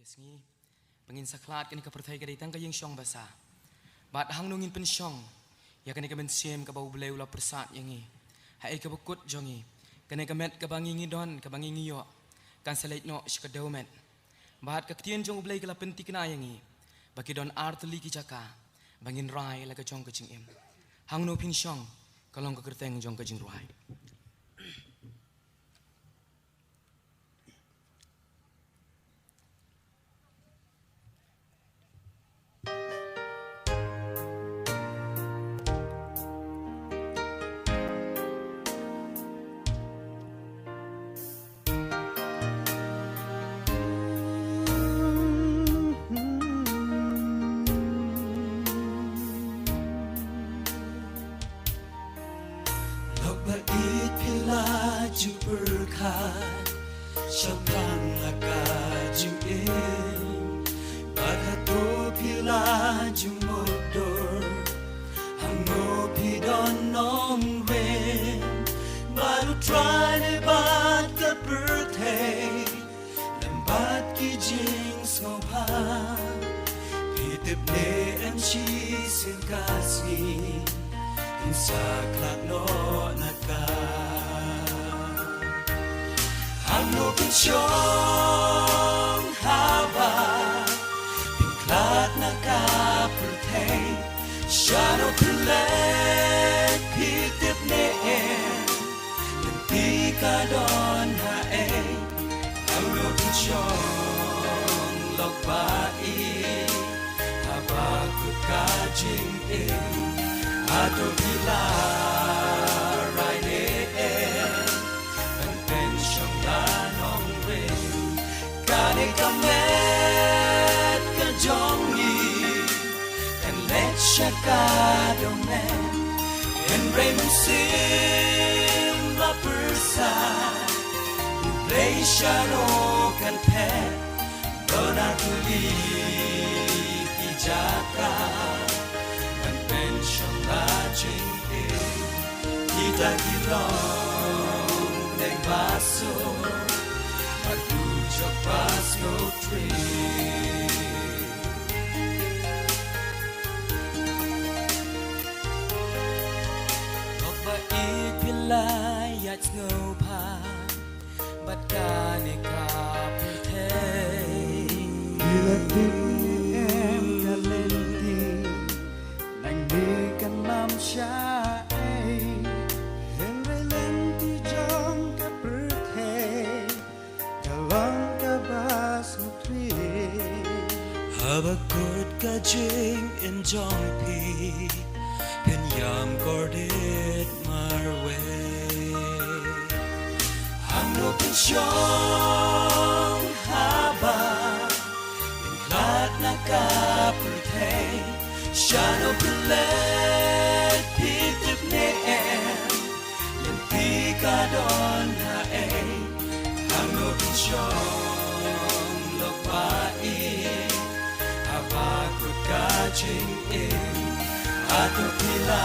Yasngi pengin saklat kani ka perthai ka ditang ka yung syong basa. Bat hang nungin pen syong ya kani ka bensiem ka bau beleu la persat yangi. Hai ka bukut jongi. Kani ka met ka bangingi don ka bangingi yo. Kan selait no shka daumet. Bat ka ketien jong belai ka la penti kena yangi. Baki don artli ki jaka. Bangin rai la ka jong ka jing em. Hang no pin syong kalong ka kerteng jong ka jing ruai. Bait pila ju berkat Syapang laka ju Bagato pila ju motor Hango pidon nong ren Baru try de bat ke birthday Lambat ki jing sopa Pitip ne em chi sin kasih Saklat no naka Hano pinsyong haba Pingklat naka pertay Shano pilet pitip neen Nanti ka don hae Hano pinsyong lokbai Haba kut kajing Ato bila rai ne Kan pensyong lanong rin Kani kamet ka jongi Kan let siya ka domen Kan ray musim la persa Play siya no kan pet Donar tuli kijaka Lajing kita kilong neng baso Matujok pas no tree Lok bait pilay at snow pa Bat ka ni ka pertay Ilat din em kalenti Nang di kan lam siya ay Henry lenti jong ka pertay Kalong ka bas mo twi Habakot ka jing in jong pi Penyam kordit marwe Hangno pensyong haba Pingklat na ka pertay Shano pilet pitip neen Lempi ka don hae Hangno pinsyong lokpai Habakut ka jing Ato pila